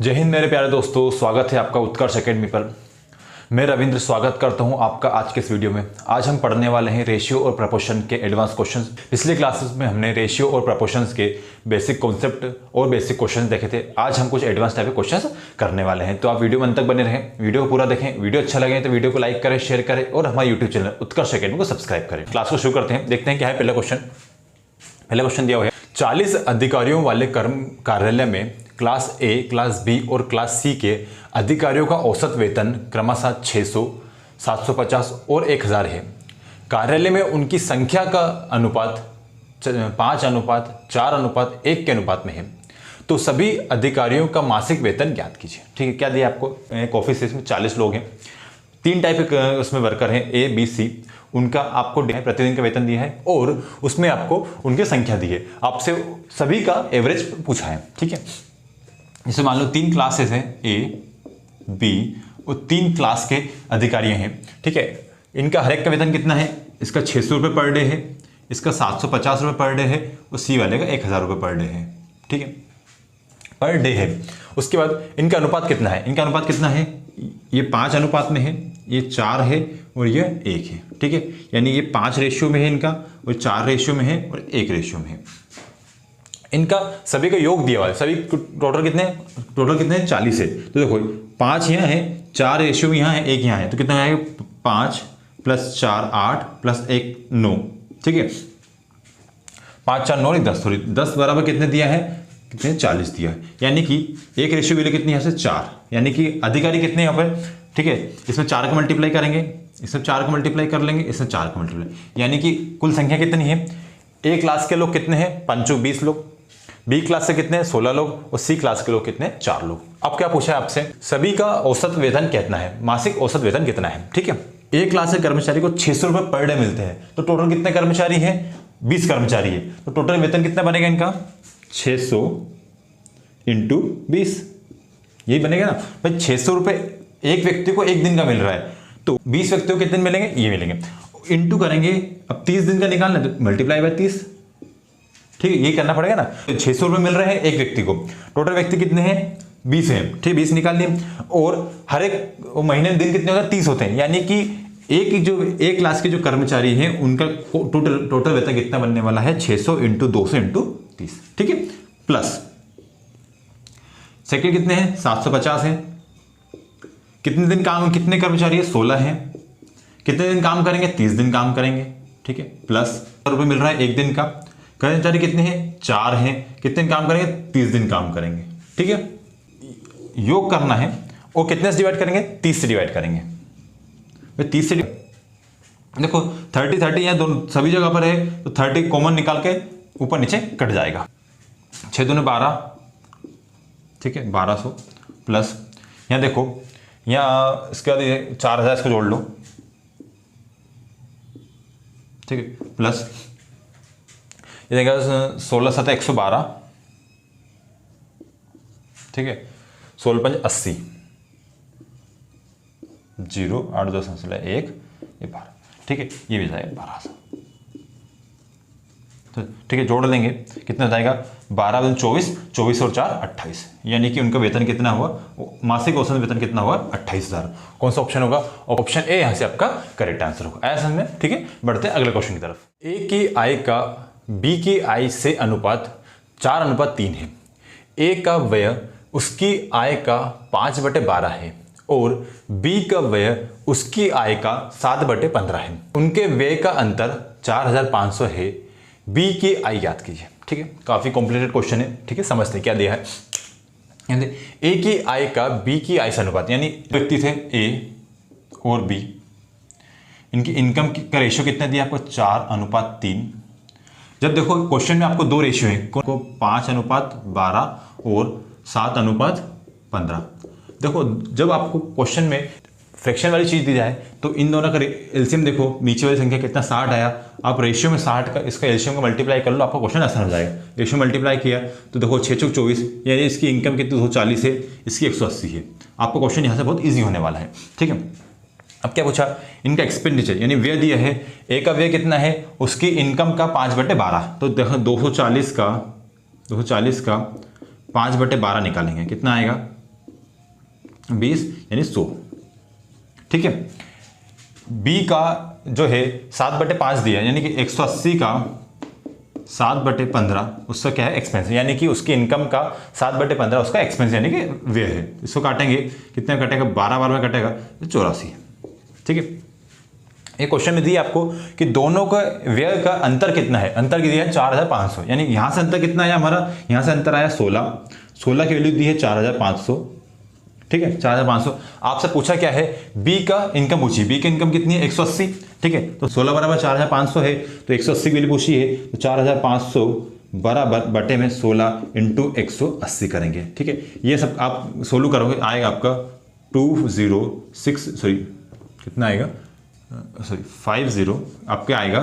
जय हिंद मेरे प्यारे दोस्तों, स्वागत है आपका उत्कर्ष एकेडमी पर। मैं रविंद्र स्वागत करता हूं आपका आज के इस वीडियो में। आज हम पढ़ने वाले हैं रेशियो और प्रपोर्शन के एडवांस क्वेश्चंस। पिछले क्लासेस में हमने रेशियो और प्रपोर्शंस के बेसिक कॉन्सेप्ट और बेसिक क्वेश्चंस देखे थे। आज हम कुछ एडवांस टाइप के क्वेश्चंस करने वाले हैं, तो आप वीडियो में अंत तक बने रहें, वीडियो को पूरा देखें। वीडियो अच्छा लगे तो वीडियो को लाइक करें, शेयर करें और हमारे यूट्यूब चैनल उत्कर्ष एकेडमी को सब्सक्राइब करें। क्लास को शुरू करते हैं, देखते हैं क्या है पहला क्वेश्चन। पहला क्वेश्चन दिया हुआ है, 40 अधिकारियों वाले कर्म कार्यालय में क्लास ए, क्लास बी और क्लास सी के अधिकारियों का औसत वेतन क्रमशः 600, 750 और 1000 है। कार्यालय में उनकी संख्या का अनुपात 5:4:1 के अनुपात में है। तो सभी अधिकारियों का मासिक वेतन ज्ञात कीजिए। ठीक है, क्या दिया आपको? एक ऑफिस में 40 लोग हैं, 3 टाइप के उसमें वर्कर हैं, ए बी सी। उनका आपको प्रतिदिन का वेतन दिया है और उसमें आपको उनकी संख्या दी है। आपसे सभी का एवरेज पूछा है। ठीक है, जैसे मान लो 3 क्लासेस हैं, ए बी और 3 क्लास के अधिकारी हैं। ठीक है, इनका हर एक का वेतन कितना है? इसका 600 रुपये पर डे है, इसका 750 रुपये पर डे है और सी वाले का 1000 रुपये पर डे है। ठीक है, पर डे है। उसके बाद इनका अनुपात कितना है? इनका अनुपात कितना है? ये 5 अनुपात में है, ये 4 है और ये 1 है। ठीक है, यानी ये 5 रेशियो में है इनका, और 4 रेशियो में है और 1 रेशियो में है। इनका सभी का योग दिया हुआ है। सभी टोटल कितने हैं? 40 है। तो देखो 5 यहाँ है, 4 रेशियो में यहाँ है, 1 यहाँ है, तो कितना आएगा? 5 + 4 8 + 1 9। ठीक है, 5 4 9 10, सॉरी 10 बराबर कितने दिया है? कितने? 40 दिया है। यानी कि 1 रेशियो वैल्यू कितनी यहाँ से? 4। यानी कि अधिकारी कितने यहाँ पर? ठीक है, इसमें 4 का मल्टीप्लाई करेंगे, इसमें 4 का मल्टीप्लाई कर लेंगे, इसमें 4 का मल्टीप्लाई, यानी कि कुल संख्या कितनी है? ए क्लास के लोग कितने हैं? 5 20 लोग। बी क्लास से कितने हैं? 16 लोग। और सी क्लास के लोग कितने? 4 लोग। अब क्या पूछा है आपसे? सभी का औसत वेतन कितना है, मासिक औसत वेतन कितना है? ठीक है, ए क्लास के कर्मचारी को 600 रुपये पर डे मिलते हैं, तो टोटल कितने कर्मचारी हैं? 20 कर्मचारी है, तो टोटल वेतन कितना बनेगा इनका? 600 × 20, यही बनेगा ना भाई। 600 रुपये एक व्यक्ति को एक दिन का मिल रहा है, तो 20 व्यक्तियों को कितने मिलेंगे? ये मिलेंगे। इंटू करेंगे, अब 30 दिन का निकालना है तो मल्टीप्लाई बाय 30। ठीक है, ये करना पड़ेगा ना। 600 रुपये मिल रहे हैं एक व्यक्ति को, टोटल व्यक्ति कितने हैं? 20 हैं। ठीक, 20 निकाल लिए, और हर एक महीने में दिन कितने होते हैं? 30 होते हैं। यानी कि एक क्लास के जो कर्मचारी हैं उनका टोटल वेतन कितना बनने वाला है? 600 × 200 × 30। ठीक है, प्लस सेकंड कितने हैं? 750 हैं। कितने दिन काम, कितने कर्मचारी है? 16 हैं। कितने दिन काम करेंगे? 30 दिन काम करेंगे। ठीक है, प्लस रुपये मिल रहा है एक दिन का। कर्मचारी कितने हैं? 4 हैं। कितने दिन काम करेंगे? 30 दिन काम करेंगे। ठीक है, योग करना है और कितने से डिवाइड करेंगे? 30 से डिवाइड करेंगे। 30 से देखो 30 30 यहाँ दोनों सभी जगह पर है, तो 30 कॉमन निकाल के ऊपर नीचे कट जाएगा। 6 दूने 12, ठीक है, 1200 प्लस यहाँ देखो, यहाँ इसके बाद 4000 इसको जोड़ लो। ठीक है, प्लस ये देगा 16 7 112। ठीक है, 16 5 80, 0 8 2 1 ये 12। ठीक है, ये भी जाएगा 1200। तो ठीक है, जोड़ लेंगे, कितना जाएगा? 12 × 24, 24 और 4 28। यानी कि उनका वेतन कितना हुआ? मासिक औसत वेतन कितना हुआ? 28000। कौन सा ऑप्शन होगा? ऑप्शन ए यहाँ से आपका करेक्ट आंसर होगा। ऐसा समझ में? ठीक है, बढ़ते हैं अगले क्वेश्चन की तरफ। ए की आय का बी की आय से अनुपात 4:3 है। ए का व्यय उसकी आय का 5/12 है और बी का व्यय उसकी आय का 7/15 है। उनके व्यय का अंतर 4500 है। बी की आय ज्ञात कीजिए। ठीक है, काफी कॉम्प्लिकेटेड क्वेश्चन है। ठीक है, समझते हैं क्या दिया है। ए की आय का बी की आय से अनुपात, यानी व्यक्ति थे ए और बी, इनकी इनकम का रेशियो कितना दिया आपको? 4:3। जब देखो क्वेश्चन में आपको 2 रेशियो है, को 5:12 और 7:15। देखो जब आपको क्वेश्चन में फ्रैक्शन वाली चीज दी जाए तो इन दोनों का एलसीएम देखो, नीचे वाली संख्या कितना 60 आया, आप रेशियो में 60 का इसका एलसीएम का मल्टीप्लाई कर लो, आपका क्वेश्चन आसान हो जाएगा। रेशियो मल्टीप्लाई किया तो देखो 6 × 24, यानी इसकी इनकम कितनी? 240 है, इसकी 180 है। आपका क्वेश्चन यहाँ से बहुत ईजी होने वाला है। ठीक है, अब क्या पूछा? इनका एक्सपेंडिचर यानी व्यय दिया है। ए का व्यय कितना है? उसकी इनकम का 5/12। तो देखो 240 का 5/12 निकालेंगे, कितना आएगा? 20 यानी 100, ठीक है। बी का जो है 7/5 दिया, यानी कि 180 का 7/15 उसका क्या है एक्सपेंस, यानी कि उसकी इनकम का 7/15 उसका एक्सपेंस यानी कि व्यय है। इसको काटेंगे, कितने में कटेगा, 12 बार में कटेगा, 84, ठीक है। एक क्वेश्चन में दिया आपको कि दोनों का व्यय का अंतर कितना है, अंतर दिया है 4500, यानी यहां से अंतर कितना आया हमारा, यहां से अंतर आया 16 की वैल्यू दी है 4500, ठीक है 4500। आपसे पूछा क्या है, बी का इनकम पूछी, बी की इनकम कितनी है 180, ठीक है। तो 16 बराबर 4500 है, तो 180 की वैल्यू पूछी है, तो 4500 बराबर बटे में 16 इंटू 180 करेंगे, ठीक है। ये सब आप सोल्व करोगे, आएगा आपका 50 आपके आएगा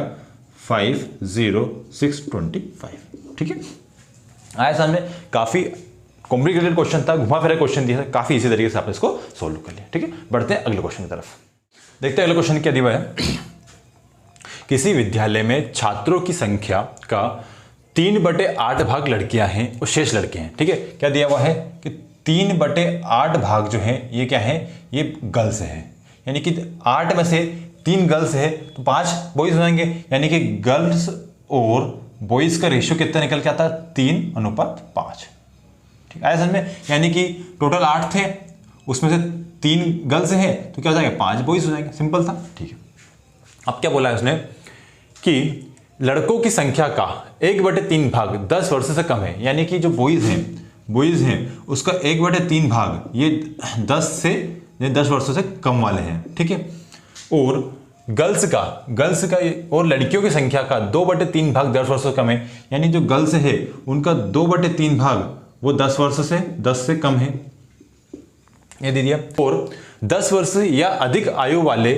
50625, ठीक है। आया सामने, काफी कॉम्प्लिकेटेड क्वेश्चन था, घुमा फिरा क्वेश्चन दिया था, काफी इसी तरीके से आपने इसको सोल्व कर लिया, ठीक है। बढ़ते हैं अगले क्वेश्चन की तरफ, देखते हैं अगले क्वेश्चन क्या दिया है। किसी विद्यालय में छात्रों की संख्या का 3/8 भाग लड़कियां हैं और शेष लड़के हैं, ठीक है। क्या दिया हुआ है कि 3/8 भाग जो है ये क्या है, ये गर्ल्स है, यानी कि 8 में से 3 गर्ल्स है तो 5 बॉयज हो जाएंगे, यानी कि गर्ल्स और बॉयज का रेशियो कितना निकल के आता है 3:5, ठीक है समझ में। यानी कि टोटल 8 थे, उसमें से 3 गर्ल्स हैं तो क्या हो जाएगा 5 बॉयज हो जाएंगे, सिंपल था, ठीक है। अब क्या बोला है उसने कि लड़कों की संख्या का 1/3 भाग 10 वर्ष से कम है, यानी कि जो बॉयज हैं उसका 1/3 भाग ये 10 वर्षों से कम वाले हैं, ठीक है। और गर्ल्स का और लड़कियों की संख्या का 2/3 भाग 10 वर्षों से कम है, यानी जो गर्ल्स है उनका 2/3 भाग वो 10 से कम है, ये दे दिया। और 10 वर्ष या अधिक आयु वाले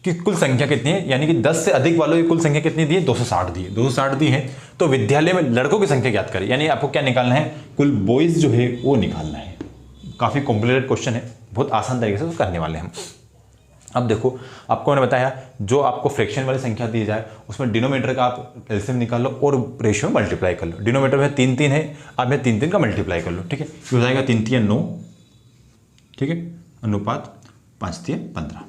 की कुल संख्या कितनी है, यानी कि 10 से अधिक वालों की कुल संख्या कितनी दी है 260 दी है। तो विद्यालय में लड़कों की संख्या ज्ञात करें, यानी आपको क्या निकालना है, कुल बॉयज जो है वो निकालना है। काफी कॉम्प्लिकेटेड क्वेश्चन है, बहुत आसान तरीके से करने वाले हैं हम। अब देखो, आपको मैंने बताया जो आपको फ्रैक्शन वाली संख्या दी जाए उसमें डिनोमिनेटर का आप एलसीएम निकाल लो और रेशियो में मल्टीप्लाई कर लो। डिनोमिनेटर में 3 है, आप में 3 का मल्टीप्लाई कर लो, ठीक है। हो जाएगा 3 9, ठीक है, अनुपात 5 15,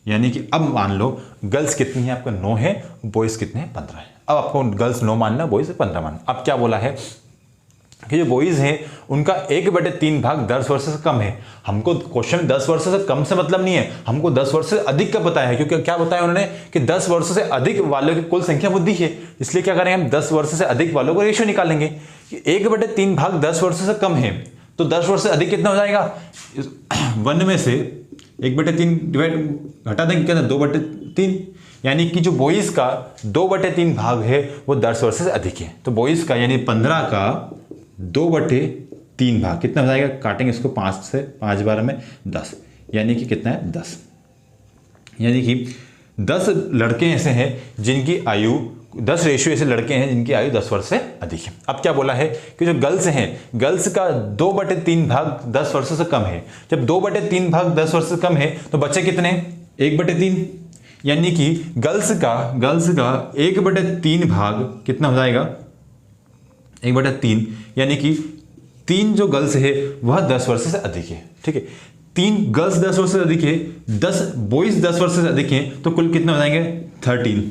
यानी कि अब मान लो गर्ल्स कितनी है आपका 9 है, बॉयज कितने हैं 15 है। अब आपको गर्ल्स 9 मानना, बॉयज 15 मानना। अब क्या बोला है कि जो बॉयज हैं उनका 1/3 भाग 10 वर्ष से कम है। हमको क्वेश्चन 10 वर्ष से कम से मतलब नहीं है, हमको 10 वर्ष से अधिक का पता है, क्योंकि क्या बताया उन्होंने कि 10 वर्ष से अधिक वालों की कुल संख्या बुद्धि है। इसलिए क्या करेंगे हम 10 वर्ष से अधिक वालों को रेशियो निकालेंगे कि 1/3 भाग 10 वर्ष से कम है, तो 10 वर्ष से अधिक कितना हो जाएगा, 1 में से 1/3 डिवाइड घटा देंगे, क्या 2/3, यानी कि जो बॉयज का 2/3 भाग है वो 10 वर्ष से अधिक है। तो बॉयज का यानी 15 का 2/3 भाग कितना हो जाएगा, काटेंगे इसको 5 से, 5 12 में 10, यानी कि कितना है 10, यानी कि 10 लड़के ऐसे हैं जिनकी आयु 10 रेशियो ऐसे लड़के हैं जिनकी आयु 10 वर्ष से अधिक है। अब क्या बोला है कि जो गर्ल्स हैं, गर्ल्स का 2/3 भाग 10 वर्ष से कम है। जब 2/3 भाग 10 वर्ष से कम है तो बच्चे कितने, 1/3, यानी कि गर्ल्स का 1/3 भाग कितना हो जाएगा 1/3, यानी कि 3 जो गर्ल्स है वह 10 वर्ष से अधिक है, ठीक है। 3 गर्ल्स 10 वर्ष से अधिक है, 10 बॉयज 10 वर्ष से अधिक है, तो कुल कितना हो जाएंगे 13,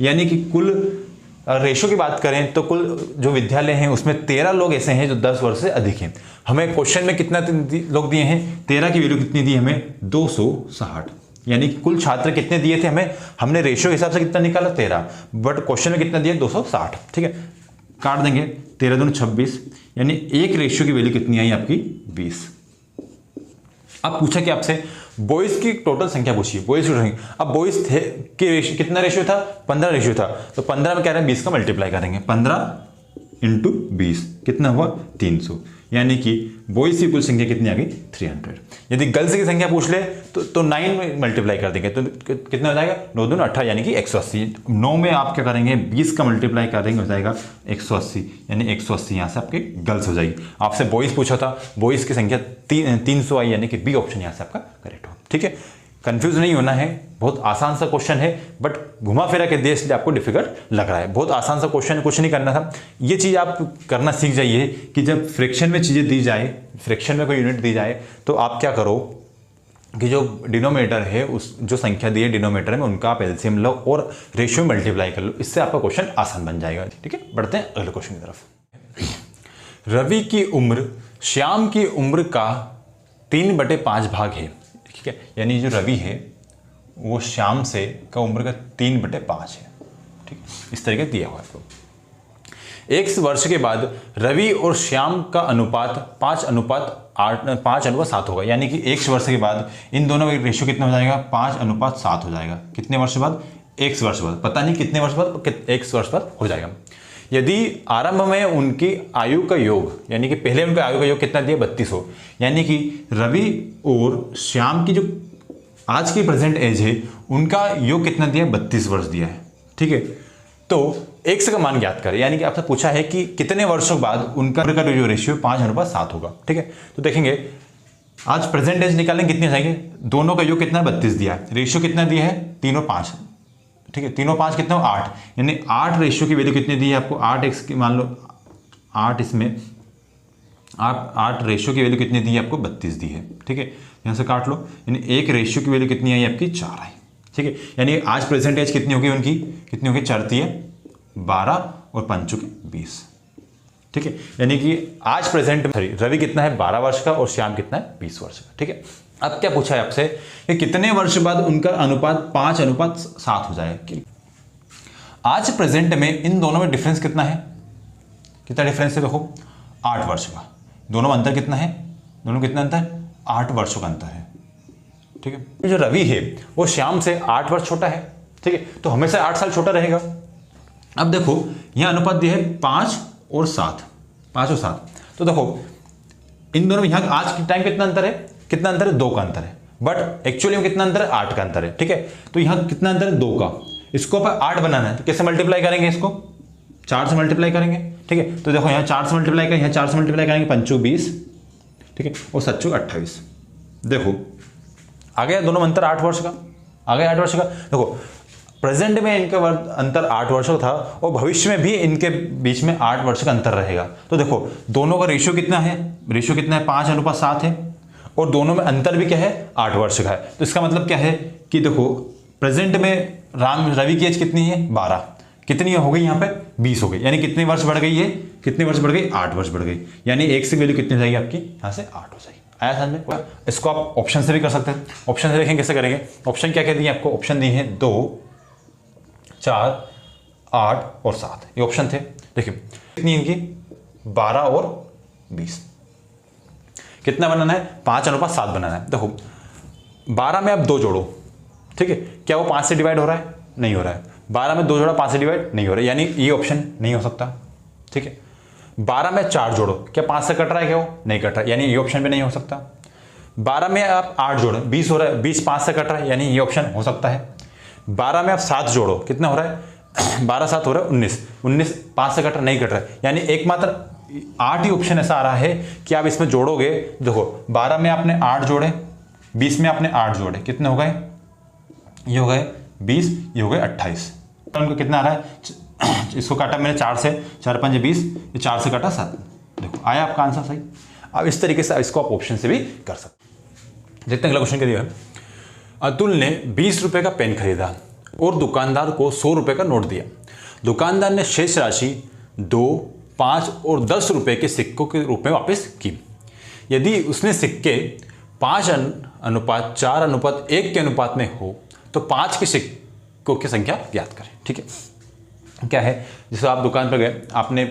यानी कि कुल रेशो की बात करें तो कुल जो विद्यालय हैं उसमें 13 लोग ऐसे हैं जो 10 वर्ष से अधिक हैं। हमें क्वेश्चन में कितना लोग दिए हैं, 13 की वैल्यू कितनी दी हमें 260, यानी कि कुल छात्र कितने दिए थे हमें, हमने रेशियो के हिसाब से कितना निकाला 13, बट क्वेश्चन में कितना दिया 260, ठीक है। काट देंगे 13 दूनी 26, यानी एक रेशियो की वैल्यू कितनी आई आपकी 20। अब पूछा कि आपसे बॉयज की टोटल संख्या पूछिए, बॉयज की टोटल। अब बॉयज थे कि रेशियो कितना रेशियो था 15 रेशियो था, तो 15 में कह रहे हैं 20 का मल्टीप्लाई करेंगे, 15 इंटू 20 कितना हुआ 300, यानी कि बॉयज की कुल संख्या कितनी आ गई 300। यदि गर्ल्स की संख्या पूछ ले तो 9 में मल्टीप्लाई कर देंगे तो कितना हो जाएगा 9 दूनी 18, यानी कि 180। 9 में आप क्या करेंगे 20 का मल्टीप्लाई करेंगे, हो जाएगा 180, यानी 180 यहाँ से आपके गर्ल्स हो जाएगी। आपसे बॉयज पूछा था, बॉयज की संख्या 300 आई, यानी कि बी ऑप्शन यहाँ से आपका करेक्ट हो, ठीक है। कंफ्यूज नहीं होना है, बहुत आसान सा क्वेश्चन है, बट घुमा फिरा के दे इसलिए आपको डिफिकल्ट लग रहा है। बहुत आसान सा क्वेश्चन, कुछ नहीं करना था। ये चीज़ आप करना सीख जाइए कि जब फ्रैक्शन में चीज़ें दी जाए, फ्रैक्शन में कोई यूनिट दी जाए तो आप क्या करो कि जो डिनोमिनेटर है उस जो संख्या दी है डिनोमिनेटर में उनका आप एलसीएम लो और रेशियो मल्टीप्लाई कर लो, इससे आपका क्वेश्चन आसान बन जाएगा। ठीक है, बढ़ते हैं अगले क्वेश्चन की तरफ। रवि की उम्र श्याम की उम्र का 3/5 भाग है। ठीक है, यानी जो रवि है वो श्याम से का उम्र का 3/5 है। ठीक, इस तरीके दिया हुआ है आपको। 1 वर्ष के बाद रवि और श्याम का अनुपात 5:7 होगा, यानी कि 1 वर्ष के बाद इन दोनों का रेशियो कितना हो जाएगा, 5:7 हो जाएगा। कितने वर्ष बाद, 1 वर्ष बाद, पता नहीं कितने वर्ष बाद, 1 वर्ष बाद हो जाएगा। यदि आरंभ में उनकी आयु का योग, यानी कि पहले उनका आयु का योग कितना दिया, 32 हो, यानी कि रवि और श्याम की जो आज की प्रेजेंट एज है उनका योग कितना दिया, 32 वर्ष दिया है। ठीक है, तो x का मान ज्ञात करें, यानी कि आपसे पूछा है कि कितने वर्षों बाद उनका जो रेशियो 5:7 होगा। ठीक है, तो देखेंगे आज प्रेजेंट एज निकालेंगे, कितने जाएंगे, दोनों का योग कितना, 32 दिया है, रेशियो कितना दिया है, 3 और 5। ठीक है, 3 और 5 कितना हो, 8, यानी 8 रेशियो की वैल्यू कितनी दी है आपको, 8x की मान लो 8, इसमें आप 8 रेशियो की वैल्यू कितनी दी है आपको, 32 दी है। ठीक है, यहाँ से काट लो, यानी 1 रेशियो की वैल्यू कितनी आई आपकी, 4 आई। ठीक है, यानी आज प्रेजेंट एज कितनी होगी उनकी, कितनी होगी, 4×3 = 12 और 5×20। ठीक है, यानी कि आज प्रेजेंट में रवि कितना है, 12 वर्ष का और श्याम कितना है, 20 वर्ष का। ठीक है, अब क्या पूछा है आपसे कि कितने वर्ष बाद उनका अनुपात 5:7 हो जाएगा। आज प्रेजेंट में इन दोनों में डिफरेंस कितना है, कितना डिफरेंस है, देखो 8 वर्ष का, दोनों में अंतर कितना है, दोनों कितना अंतर, 8 वर्षों का अंतर है। ठीक है, जो रवि है वो श्याम से 8 वर्ष छोटा है। ठीक है, तो हमेशा 8 साल छोटा रहेगा। अब देखो यहां अनुपात दिया है 5 और 7, 5 और 7, तो देखो इन दोनों में यहां आज के टाइम कितना अंतर है, कितना अंतर है, 2 का अंतर है, बट एक्चुअली में कितना अंतर है, 8 का अंतर है। ठीक है, तो यहां कितना अंतर है, 2 का, इसको अपन 8 बनाना है, तो कैसे मल्टीप्लाई करेंगे, इसको 4 से मल्टीप्लाई करेंगे। ठीक है, तो देखो यहाँ 4 से मल्टीप्लाई करेंगे, यहाँ 4 से मल्टीप्लाई करेंगे, 5×20, ठीक है, और 7×28। देखो आ गया, दोनों में अंतर 8 वर्ष का, आ गया 8 वर्ष का। देखो प्रेजेंट में इनका अंतर 8 वर्षों का था और भविष्य में भी इनके बीच में 8 वर्ष का अंतर रहेगा। तो देखो दोनों का रेशियो कितना है, रेशियो कितना है, 5:7 है, और दोनों में अंतर भी क्या है, 8 वर्ष का है। तो इसका मतलब क्या है कि देखो प्रेजेंट में रवि की एज कितनी है, 12, कितनी हो गई यहाँ पे, 20 हो गई, यानी कितने वर्ष बढ़ गई है, कितने वर्ष बढ़ गई, 8 वर्ष बढ़ गई, यानी एक से वैल्यू कितनी हो जाएगी आपकी, यहाँ से 8 हो जाएगी। आया समझ में? इसको आप ऑप्शन से भी कर सकते हैं। ऑप्शन से देखें कैसे करेंगे, ऑप्शन क्या क्या दिए आपको, ऑप्शन दिए हैं 2, 4, 8 और 7, ये ऑप्शन थे। देखिए कितनी इनकी, 12 और 20, कितना बनाना है, 5:7 बनाना है। देखो 12 में आप 2 जोड़ो, ठीक है, क्या वो 5 से डिवाइड हो रहा है, नहीं हो रहा है। 12 में 2 जोड़ा 5 से डिवाइड नहीं हो रहा है, यानी ये ऑप्शन नहीं हो सकता। ठीक है, 12 में 4 जोड़ो, क्या 5 से कट रहा है, क्या वो नहीं कट रहा है, यानी ये ऑप्शन भी नहीं हो सकता। 12 में आप 8 जोड़ो, 20 हो रहा है, 20 5 से कट रहा है, यानी ये ऑप्शन हो सकता है। 12 में आप 7 जोड़ो, कितना हो रहा है, 12 7 हो रहा है 19, 19 5 से कट रहा, नहीं कट रहा है, यानी एकमात्र 8 ही ऑप्शन ऐसा आ रहा है कि आप इसमें जोड़ोगे। देखो 12 में आपने 8 जोड़े, 20 में आपने 8 जोड़े, कितने हो गए, ये हो गए 20, ये हो गए 28। उनको कितना आ रहा है, इसको काटा मैंने 4 से, 4 5 20, ये 4 से काटा 7। देखो आया आपका आंसर सही। अब इस तरीके से इसको आप ऑप्शन से भी कर सकते। देखते हैं अगला क्वेश्चन क्या दिया है। अतुल ने 20 रुपए का पेन खरीदा और दुकानदार को 100 रुपए का नोट दिया। दुकानदार ने शेष राशि 2, 5 और 10 रुपए के सिक्कों के रूप में वापस की। यदि उसने सिक्के 5:4:1 के अनुपात में हो तो 5 के सिक्कों की संख्या ज्ञात करें। ठीक है, क्या है, जैसे आप दुकान पर गए, आपने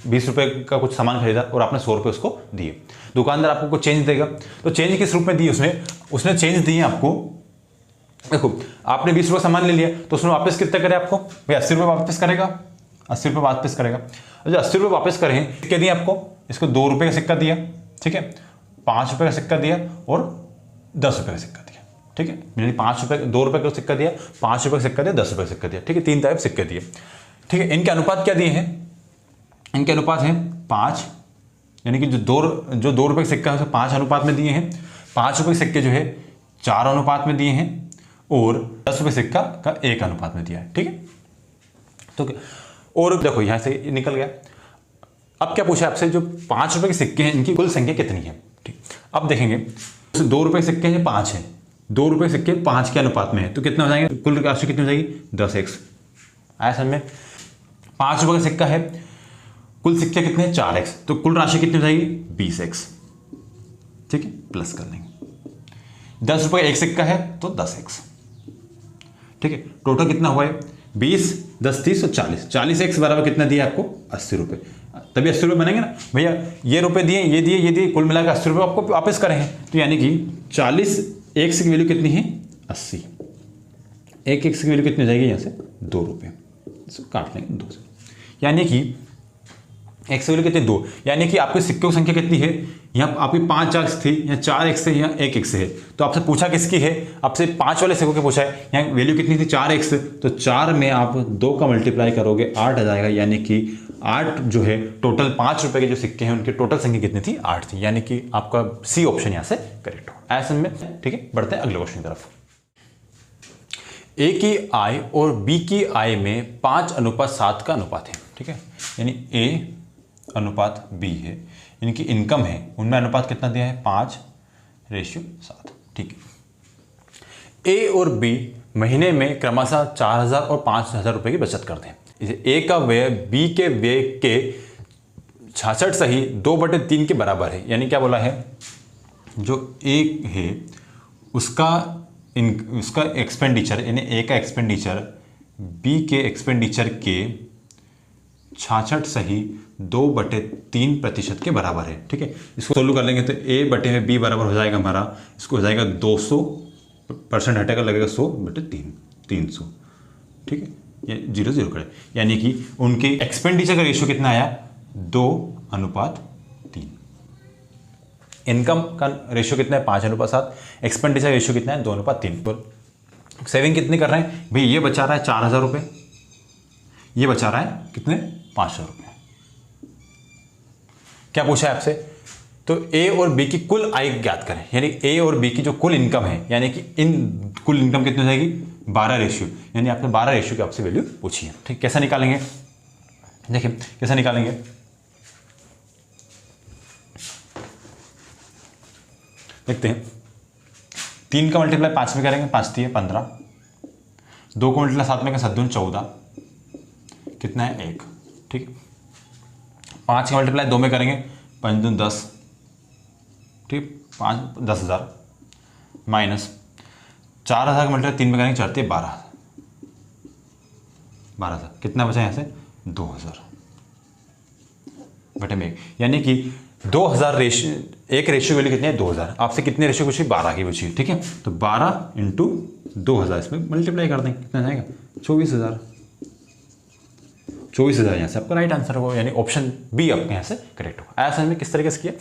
20 रुपए का कुछ सामान खरीदा और आपने 100 रुपए उसको दिए। दुकानदार आपको कुछ चेंज देगा, तो चेंज किस रूप में दी उसने चेंज दिए आपको। देखो आपने 20 रुपये सामान ले लिया, तो उसने वापस कितना करे आपको, भाई 80 रुपये वापस करेगा, 80 रुपये वापस करेगा। जो 80 रुपये वापस करें, क्या दिया आपको, इसको 2 रुपये का सिक्का दिया, ठीक है, 5 रुपये का सिक्का दिया और 10 रुपये का सिक्का दिया। ठीक है, यानी 5 रुपये, 2 रुपये का सिक्का दिया, 5 रुपये का सिक्का दिया, 10 रुपये का सिक्का दिया। ठीक है, 3 टाइप सिक्के दिए। ठीक है, इनके अनुपात क्या दिए हैं, इनके अनुपात हैं 5, यानी कि जो 2 रुपये का सिक्का है उसे 5 अनुपात में दिए हैं। 5 रुपये के सिक्के जो है 4 अनुपात में दिए हैं और 10 रुपये सिक्का का 1 अनुपात में दिया है। ठीक है, तो और देखो यहां से निकल गया। अब क्या पूछा आपसे, जो 5 रुपये के सिक्के हैं इनकी कुल संख्या कितनी है। ठीक, अब देखेंगे 2 रुपये सिक्के हैं 5 है, 2 रुपये सिक्के 5 के अनुपात में है, तो कितना हो जाएंगे, कुल राशि कितनी हो जाएगी 10x। आया समझ में। 5 रुपये का सिक्का है, कुल सिक्के कितने हैं 4x, तो कुल राशि कितनी हो जाएगी 20x। ठीक है, प्लस कर लेंगे। 10 रुपये का एक सिक्का है तो 10x। ठीक है, टोटल कितना हुआ है 20, 10, 30 और 40। 40x बराबर कितना दिया आपको 80 रुपये। तभी 80 रुपये बनेंगे ना भैया, ये रुपए दिए, ये दिए, ये दिए, कुल मिलाकर 80 रुपये आपको वापस करेंगे। तो यानी कि 40 x की वैल्यू कितनी है 80, एक x की वैल्यू कितनी हो जाएगी यहाँ से 2 रुपये, इसको काट लेंगे 2 से। यानी कि x की वैल्यू कितनी 2, यानी कि आपके सिक्कों की संख्या कितनी है, यहाँ आपकी 5x थी, यहाँ 4x है, यहाँ 1x है। तो आपसे पूछा किसकी है, आपसे 5 वाले सिक्कों के पूछा है, यहाँ वैल्यू कितनी थी 4x, तो 4 में आप 2 का मल्टीप्लाई करोगे 8 आ जाएगा। यानी कि 8 जो है टोटल 5 रुपए के जो सिक्के हैं उनकी टोटल संख्या कितनी थी 8 थी। यानी कि आपका सी ऑप्शन यहाँ से करेक्ट हो ऐसे में। ठीक है, बढ़ते हैं अगले क्वेश्चन की तरफ। ए की आय और बी की आय में 5:7 का अनुपात है। ठीक है, यानी ए अनुपात बी है, यानी कि इनकम है, उनमें अनुपात कितना दिया है 5:7। ठीक है, ए और बी महीने में क्रमशः 4,000 और 5,000 रुपए की बचत करते हैं। इसे ए का व्यय बी के व्यय के 66 सही 2/3 के बराबर है। यानी क्या बोला है, जो ए है उसका एक्सपेंडिचर, यानी ए का एक्सपेंडिचर बी के एक्सपेंडिचर के 66 सही 2/3% के बराबर है। ठीक है, इसको सोल्व कर लेंगे तो a/b बराबर हो जाएगा हमारा, इसको हो जाएगा 200% हटेगा, लगेगा 100/3, 300। ठीक है, ये 0 करे, यानी कि उनके एक्सपेंडिचर का रेशियो कितना आया 2:3। इनकम का रेशियो कितना है 5:7, एक्सपेंडिचर रेशियो कितना है 2:3। सेविंग कितनी कर रहे हैं भाई, ये बचा रहा है 4,000 रुपये, ये बचा रहा है कितने 500 रुपये। क्या पूछा है आपसे, तो ए और बी की कुल आय ज्ञात करें, यानी ए और बी की जो कुल इनकम है, यानी कि इन कुल इनकम कितनी हो जाएगी 12 रेशियो, यानी आपने 12 रेशियो की आपसे वैल्यू पूछी है। ठीक, कैसा निकालेंगे, देखिए कैसा निकालेंगे। देखते हैं, 3 का मल्टीप्लाई 5 में करेंगे, 5 3 15, 2 को मल्टीप्लाई 7 में करेंगे 7 2 14, कितना है 1। ठीक, 5 का मल्टीप्लाई 2 में करेंगे 5 2 10, ठीक 5 10,000 माइनस 4,000 का मल्टीप्लाई 3 में करेंगे 4 3 12,000, कितना बचा यहाँ से 2,000 बटे में 1, यानी कि 2,000 रेशियो, एक रेशियो वैल्यू कितनी है 2,000। आपसे कितने रेशियो पूछी 12 की पूछी। ठीक है, तो 12 इंटू 2,000 इसमें मल्टीप्लाई कर देंगे, कितना जाएगा 24,000। 24,000 यहाँ से आपका राइट आंसर होगा, यानी ऑप्शन बी आपके यहाँ से करेक्ट होगा। ऐसा हमने किस तरीके से किया,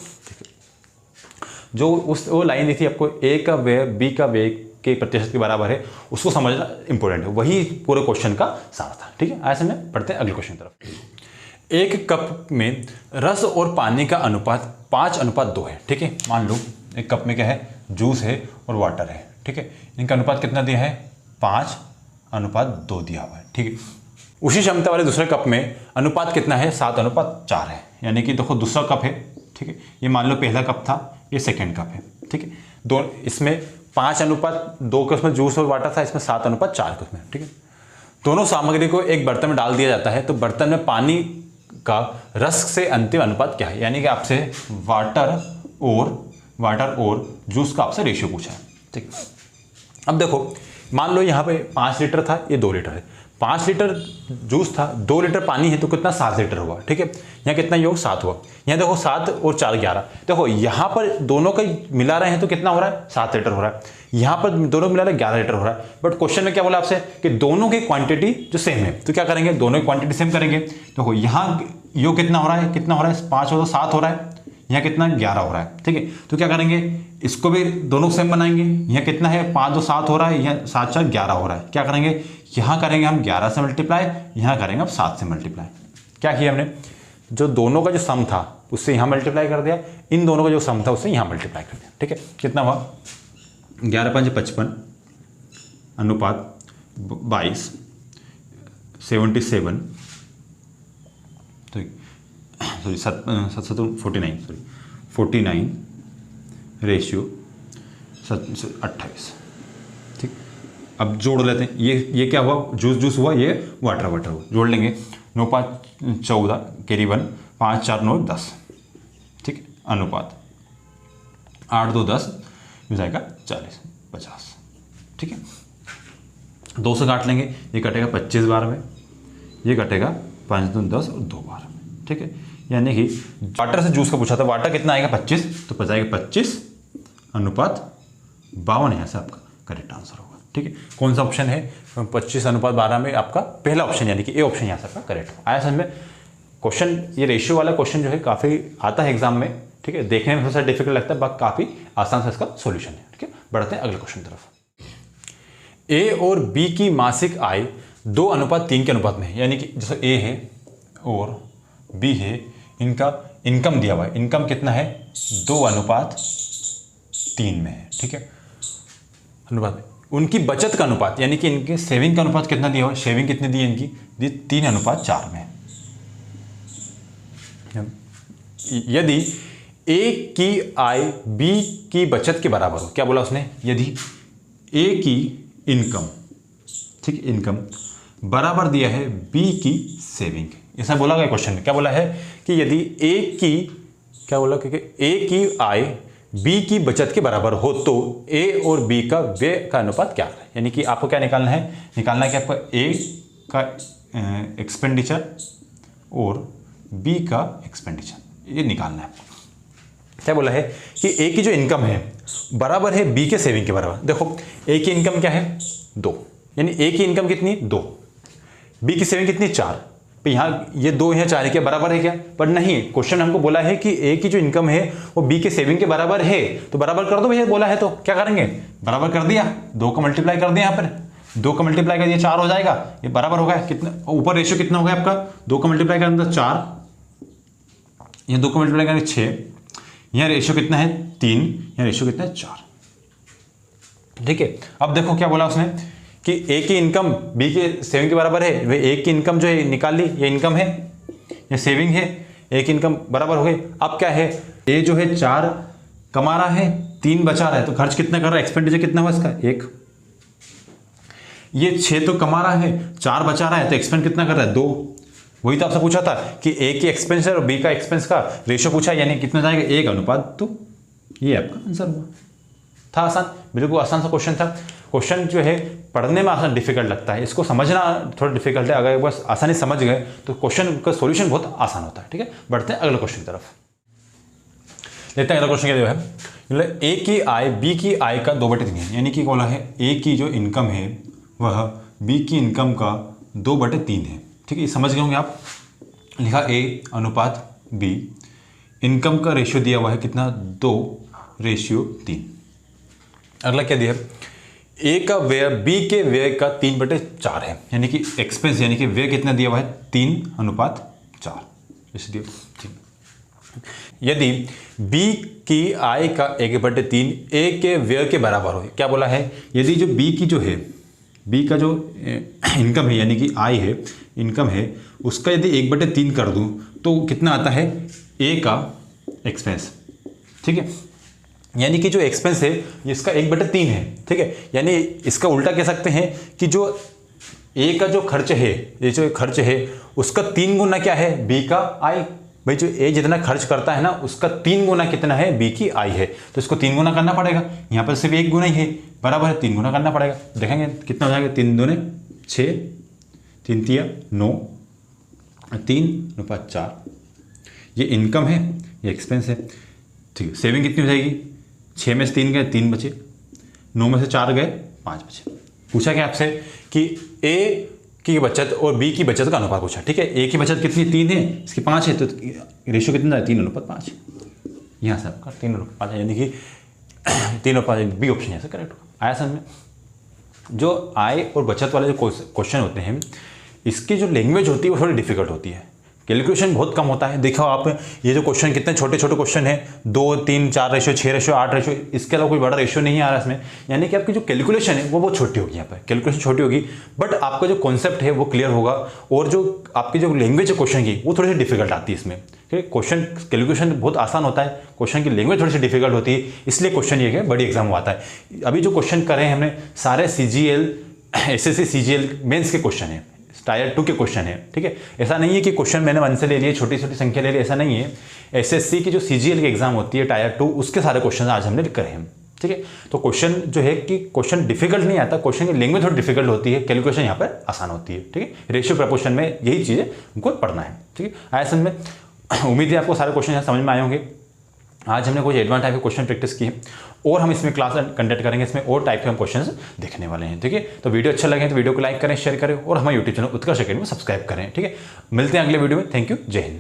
जो वो लाइन दी थी आपको ए का व्यय बी का व्यय के प्रतिशत के बराबर है, उसको समझना इंपॉर्टेंट है, वही पूरे क्वेश्चन का सार था। ठीक है, ऐसे में पढ़ते हैं अगले क्वेश्चन की तरफ। एक कप में रस और पानी का अनुपात 5:2 है। ठीक है, मान लो एक कप में क्या है जूस है और वाटर है। ठीक है, इनका अनुपात कितना दिया है 5:2 दिया हुआ है। ठीक है, उसी क्षमता वाले दूसरे कप में अनुपात कितना है 7:4 है। यानी कि देखो दूसरा कप है, ठीक है, ये मान लो पहला कप था, ये सेकंड कप है। ठीक है, दो इसमें 5:2 के उसमें जूस और वाटर था, इसमें 7:4 के उसमें। ठीक है, दोनों सामग्री को एक बर्तन में डाल दिया जाता है, तो बर्तन में पानी का रस से अंतिम अनुपात क्या है, यानी कि आपसे वाटर और जूस का आपसे रेशियो पूछा है। ठीक, अब देखो मान लो यहाँ पे 5 लीटर था, ये 2 लीटर है, 5 लीटर जूस था, 2 लीटर पानी है, तो कितना 7 लीटर होगा। ठीक है, यहाँ कितना योग 7 हुआ, यहाँ देखो 7 और 4 11, देखो यहाँ पर दोनों का मिला रहे हैं तो कितना हो रहा है 7 लीटर हो रहा है, यहाँ पर दोनों मिला रहे 11 लीटर हो रहा है। बट क्वेश्चन में क्या बोला आपसे कि दोनों की क्वांटिटी जो सेम है, तो क्या करेंगे दोनों की क्वांटिटी सेम करेंगे। देखो यहाँ योग कितना हो रहा है 5 और 7 हो रहा है, यहाँ कितना 11 हो रहा है। ठीक है, तो क्या करेंगे इसको भी दोनों सेम बनाएंगे, यहाँ कितना है 5 और 7 हो रहा है, यहाँ 7 4 11 हो रहा है। क्या करेंगे यहाँ करेंगे हम 11 से मल्टीप्लाई, यहाँ करेंगे हम 7 से मल्टीप्लाई। क्या किया हमने, जो दोनों का जो सम था उससे यहाँ मल्टीप्लाई कर दिया, इन दोनों का जो सम था उससे यहाँ मल्टीप्लाई कर दिया। ठीक है, कितना हुआ 11 5 55 अनुपात 22 77 49 रेशियो 28। ठीक, अब जोड़ लेते हैं। ये क्या हुआ, जूस हुआ, ये वाटर हुआ। जोड़ लेंगे, 9 5 14 कैरी 1, 5 4 9 10। ठीक, अनुपात 8 2 10 हो जाएगा 40 50। ठीक है, 2 से काट लेंगे, ये कटेगा 25 बार में, ये कटेगा 5 2 10 और 2 बार में। ठीक है, यानी कि वाटर से जूस का पूछा था, वाटर कितना आएगा 25, तो बचाएगा 25 अनुपात 52 यहाँ से आपका करेक्ट आंसर होगा। ठीक है, कौन सा ऑप्शन है 25 अनुपात 12 में, आपका पहला ऑप्शन यानी कि ए ऑप्शन यहाँ से आपका करेक्ट हो। आया समझ में। क्वेश्चन, ये रेशियो वाला क्वेश्चन जो है काफ़ी आता है एग्जाम में। ठीक है, देखने में थोड़ा सा डिफिकल्ट लगता है, बाकी काफ़ी आसान से इसका सोल्यूशन है। ठीक है, बढ़ते हैं अगले क्वेश्चन की तरफ। ए और बी की मासिक आय 2:3 के अनुपात में है, यानी कि जैसे ए है और बी है, इनका इनकम दिया हुआ है, इनकम कितना है 2:3 में है। ठीक है, अनुपात में उनकी बचत का अनुपात यानी कि इनके सेविंग का अनुपात कितना दिया हुआ है, सेविंग कितनी दी है इनकी, दी 3:4 में। यदि ए की आय बी की बचत के बराबर हो, क्या बोला उसने, यदि ए की इनकम, ठीक, इनकम बराबर दिया है बी की सेविंग, ऐसा बोला गया क्वेश्चन में। क्या बोला है कि यदि ए की, क्या बोला, क्योंकि ए की आय बी की बचत के बराबर हो तो ए और बी का व्यय का अनुपात क्या है। यानी कि आपको क्या निकालना है, निकालना है कि आपका ए का एक्सपेंडिचर और बी का एक्सपेंडिचर, ये निकालना है आपको। क्या बोला है कि ए की जो इनकम है बराबर है बी के सेविंग के बराबर। देखो ए की इनकम क्या है 2, यानी ए की इनकम कितनी 2, बी की सेविंग कितनी 4। तो यहाँ ये 2 है 4 है, क्या बराबर है क्या, पर नहीं, क्वेश्चन हमको बोला है कि ए की जो इनकम है वो बी के सेविंग के बराबर है, तो बराबर कर दो भैया, बोला है तो क्या करेंगे, बराबर कर दिया, 2 का मल्टीप्लाई कर दिया, यहाँ पर 2 का मल्टीप्लाई कर दिया 4 हो जाएगा, ये बराबर होगा कितना, ऊपर रेशियो कितना होगा आपका, 2 का मल्टीप्लाई करने 4, यहाँ 2 का मल्टीप्लाई करेंगे 6, यहाँ रेशियो कितना है 3, यहाँ रेशियो कितना है 4। ठीक है, अब देखो क्या बोला उसने कि ए की इनकम बी के सेविंग के बराबर है, वे ए की इनकम जो है निकाल ली, ये इनकम है, ये सेविंग है, ए की इनकम बराबर हो गई। अब क्या है, ए जो है 4 कमा रहा है, 3 बचा रहा है, तो खर्च कितना कर रहा है, एक्सपेंडिचर कितना हुआ इसका 1। ये 6 तो कमा रहा है, 4 बचा रहा है, तो एक्सपेंड कितना कर रहा है 2। वही तो आपसे पूछा था कि ए की एक्सपेंडिचर और बी का एक्सपेंस का रेशियो पूछा, यानी कितना जाएगा 1:2। ये आपका आंसर हुआ। था आसान, बिल्कुल आसान सा क्वेश्चन था। क्वेश्चन जो है पढ़ने में आसान डिफिकल्ट लगता है, इसको समझना थोड़ा डिफिकल्ट है, अगर बस आसानी समझ गए तो क्वेश्चन का सॉल्यूशन बहुत आसान होता है। ठीक है, बढ़ते हैं अगले क्वेश्चन की तरफ। लेते हैं अगला क्वेश्चन क्या है, ए की आय बी की आय का 2/3 है, यानी कि बोला है ए की जो इनकम है वह बी की इनकम का 2/3 है। ठीक है, ये समझ गए होंगे आप। लिखा ए अनुपात बी, इनकम का रेशियो दिया हुआ है कितना 2:3। अगला क्या दिया है, ए का व्यय बी के व्यय का 3/4 है, यानी कि एक्सपेंस यानी कि व्यय कितना दिया हुआ है 3:4 इसे दिया। यदि बी की आय का 1/3 ए के व्यय के बराबर हो, क्या बोला है, यदि जो बी की जो है, बी का जो इनकम है यानी कि आय है, इनकम है, उसका यदि 1/3 कर दूं तो कितना आता है ए का एक्सपेंस। ठीक है, यानी कि जो एक्सपेंस है इसका 1/3 है। ठीक है, यानी इसका उल्टा कह सकते हैं कि जो ए का जो खर्च है, ये जो खर्च है उसका 3 गुना क्या है बी का आय। भाई जो ए जितना खर्च करता है ना उसका 3 गुना कितना है बी की आय है, तो इसको 3 गुना करना पड़ेगा। यहाँ पर सिर्फ 1 गुना ही है, बराबर है 3 गुना करना पड़ेगा। देखेंगे कितना हो जाएगा, 3 दूने 6, 3 तिया 9, 3:4। ये इनकम है, ये एक्सपेंस है। ठीक है, सेविंग कितनी हो जाएगी, 6 में से 3 गए 3 बचे, 9 में से 4 गए 5 बचे। पूछा क्या आपसे कि ए की बचत और बी की बचत का अनुपात पूछा। ठीक है, ए की बचत कितनी 3 है, इसकी 5 है, तो रेशियो कितना है 3:5। यहाँ से आपका 3:5 है, यानी कि 3:5 बी ऑप्शन यहाँ से करेक्ट होगा। आया समझ में। जो आय और बचत वाले जो क्वेश्चन होते हैं इसकी जो लैंग्वेज होती है वो थोड़ी डिफिकल्ट होती है, कैलकुलेशन बहुत कम होता है। देखो आप ये जो क्वेश्चन कितने छोटे छोटे क्वेश्चन है, 2, 3, 4 रेशो, 6 रेशो, 8 रेशो, इसके अलावा कोई बड़ा रेशो नहीं आ रहा इसमें, यानी कि आपकी जो कैलकुलेशन है वो बहुत छोटी होगी। यहाँ पर कैलकुलेशन छोटी होगी, बट आपका जो कॉन्सेप्ट है वो क्लियर होगा, और जो आपकी जो लैंग्वेज है क्वेश्चन की वो थोड़ी सी डिफिकल्ट आती है इसमें। क्वेश्चन कैलकुलेशन बहुत आसान होता है, क्वेश्चन की लैंग्वेज थोड़ी सी डिफिकल्ट होती है, इसलिए क्वेश्चन ये है बड़ी एग्जाम में आता है। अभी जो क्वेश्चन करे हैं हमने सारे CGL SSC CGL मेंस के क्वेश्चन है, टायर 2 के क्वेश्चन है, ठीक है। ऐसा नहीं है कि क्वेश्चन मैंने 1 से ले लिए, छोटी छोटी संख्या ले ली, ऐसा नहीं है। SSC की जो CGL की एग्जाम होती है टायर 2, उसके सारे क्वेश्चन आज हमने करे हैं, ठीक है। तो क्वेश्चन जो है कि क्वेश्चन डिफिकल्ट नहीं आता, क्वेश्चन की लैंग्वेज थोड़ी डिफिकल्ट होती है, कैलकुलेशन यहाँ पर आसान होती है, ठीक है। रेशियो प्रपोर्शन में यही चीज़ें हमको पढ़ना है, ठीक है। आया समझ में? उम्मीद है आपको सारे क्वेश्चन यहाँ समझ में आए होंगे। आज हमने कुछ एडवांस टाइप के क्वेश्चन प्रैक्टिस की है, और हम इसमें क्लास कंडक्ट करेंगे, इसमें और टाइप के हम क्वेश्चंस देखने वाले हैं, ठीक है। तो वीडियो अच्छा लगे तो वीडियो को लाइक करें, शेयर करें, और हमारे यूट्यूब चैनल उत्कर्ष अकेडमी को सब्सक्राइब करें, ठीक है। मिलते हैं अगले वीडियो में। थैंक यू, जय हिंद।